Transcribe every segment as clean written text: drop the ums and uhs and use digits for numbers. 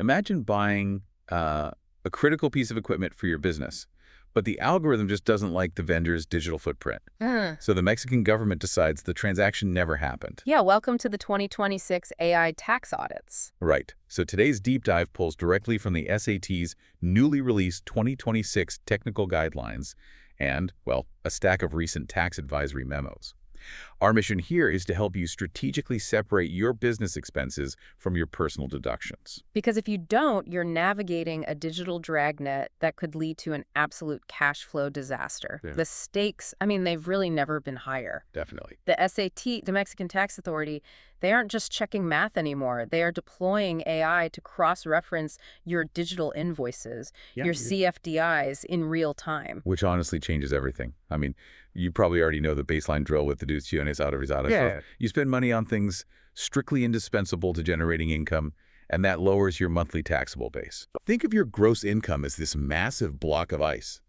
Imagine buying a critical piece of equipment for your business, but the algorithm just doesn't like the vendor's digital footprint. So the Mexican government decides the transaction never happened. Yeah, welcome to the 2026 AI tax audits. Right. So today's deep dive pulls directly from the SAT's newly released 2026 technical guidelines and, well, a stack of recent tax advisory memos. Our mission here is to help you strategically separate your business expenses from your personal deductions. Because if you don't, you're navigating a digital dragnet that could lead to an absolute cash flow disaster. Yeah. The stakes, I mean, they've really never been higher. Definitely. The SAT, the Mexican Tax Authority, they aren't just checking math anymore. They are deploying AI to cross-reference your digital invoices, your CFDIs in real time. Which honestly changes everything. I mean, you probably already know the baseline drill with deducciones autorizadas. Yeah. You spend money on things strictly indispensable to generating income, and that lowers your monthly taxable base. Think of your gross income as this massive block of ice.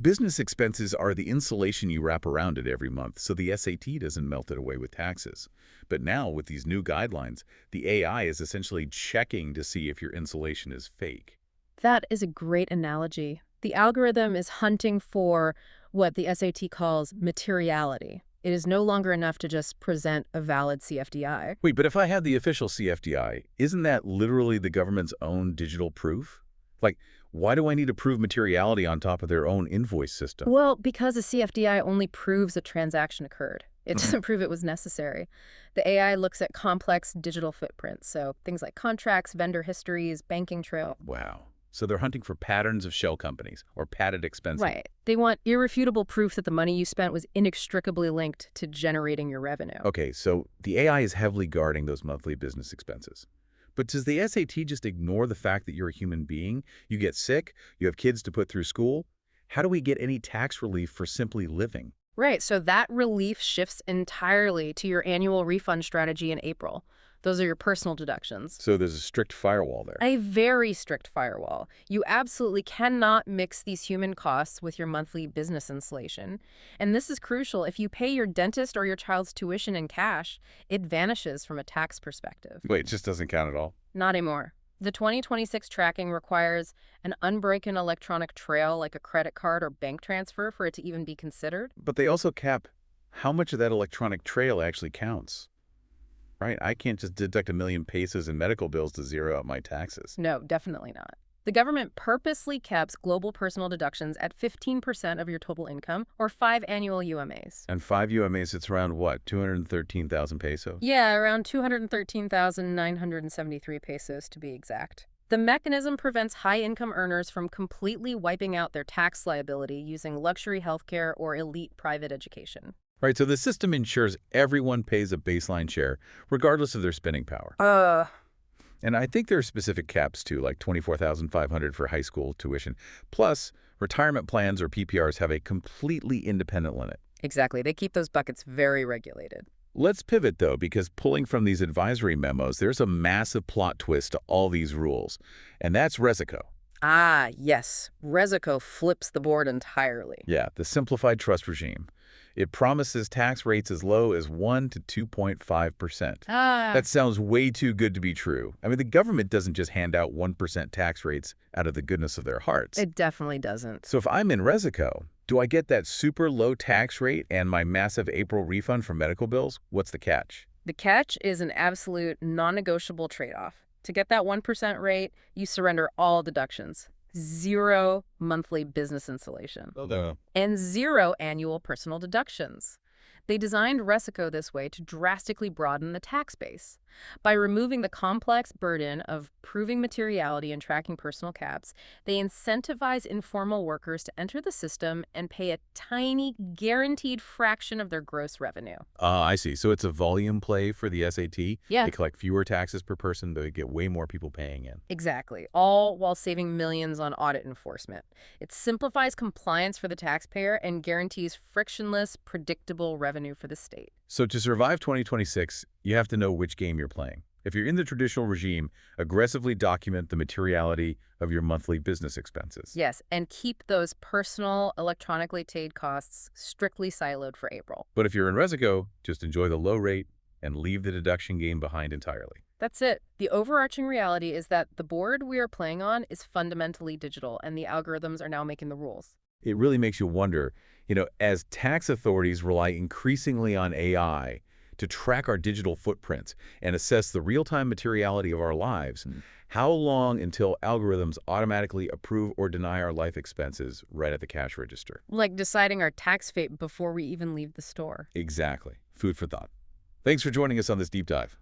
Business expenses are the insulation you wrap around it every month, so the SAT doesn't melt it away with taxes. But now, with these new guidelines, the AI is essentially checking to see if your insulation is fake. That is a great analogy. The algorithm is hunting for what the SAT calls materiality. It is no longer enough to just present a valid CFDI. Wait, but if I have the official CFDI, isn't that literally the government's own digital proof? Like, why do I need to prove materiality on top of their own invoice system? Well, because a CFDI only proves a transaction occurred. It doesn't prove it was necessary. The AI looks at complex digital footprints, so things like contracts, vendor histories, banking trail. Wow. So they're hunting for patterns of shell companies or padded expenses. Right. They want irrefutable proof that the money you spent was inextricably linked to generating your revenue. Okay, so the AI is heavily guarding those monthly business expenses. But does the SAT just ignore the fact that you're a human being? You get sick, you have kids to put through school. How do we get any tax relief for simply living? Right, so that relief shifts entirely to your annual refund strategy in April. Those are your personal deductions. So there's a strict firewall there. A very strict firewall. You absolutely cannot mix these human costs with your monthly business insulation. And this is crucial. If you pay your dentist or your child's tuition in cash, it vanishes from a tax perspective. Wait, it just doesn't count at all? Not anymore. The 2026 tracking requires an unbroken electronic trail like a credit card or bank transfer for it to even be considered. But they also cap how much of that electronic trail actually counts. Right? I can't just deduct 1,000,000 pesos in medical bills to zero out my taxes. No, definitely not. The government purposely caps global personal deductions at 15% of your total income, or 5 annual UMAs. And 5 UMAs, it's around what, 213,000 pesos? Yeah, around 213,973 pesos to be exact. The mechanism prevents high-income earners from completely wiping out their tax liability using luxury healthcare or elite private education. Right, so the system ensures everyone pays a baseline share, regardless of their spending power. And I think there are specific caps too, like 24,500 for high school tuition. Plus, retirement plans or PPRs have a completely independent limit. Exactly. They keep those buckets very regulated. Let's pivot, though, because pulling from these advisory memos, there's a massive plot twist to all these rules, and that's Resico. Ah, yes. Resico flips the board entirely. Yeah, the simplified trust regime. It promises tax rates as low as 1 to 2.5%. That sounds way too good to be true. I mean, the government doesn't just hand out 1% tax rates out of the goodness of their hearts. It definitely doesn't. So if I'm in Resico, do I get that super low tax rate and my massive April refund for medical bills? What's the catch? The catch is an absolute non-negotiable trade-off. To get that 1% rate, you surrender all deductions. 0 monthly business insulation. And 0 annual personal deductions. They designed Resico this way to drastically broaden the tax base. By removing the complex burden of proving materiality and tracking personal caps, they incentivize informal workers to enter the system and pay a tiny, guaranteed fraction of their gross revenue. I see. So it's a volume play for the SAT? Yeah. They collect fewer taxes per person, they get way more people paying in. Exactly, all while saving millions on audit enforcement. It simplifies compliance for the taxpayer and guarantees frictionless, predictable revenue for the state. So to survive 2026, you have to know which game you're playing. If you're in the traditional regime, aggressively document the materiality of your monthly business expenses. Yes, and keep those personal, electronically paid costs strictly siloed for April. But if you're in Resico, just enjoy the low rate and leave the deduction game behind entirely. That's it. The overarching reality is that the board we are playing on is fundamentally digital, and the algorithms are now making the rules. It really makes you wonder, as tax authorities rely increasingly on AI to track our digital footprints and assess the real-time materiality of our lives, how long until algorithms automatically approve or deny our life expenses right at the cash register? Like deciding our tax fate before we even leave the store. Exactly. Food for thought. Thanks for joining us on this deep dive.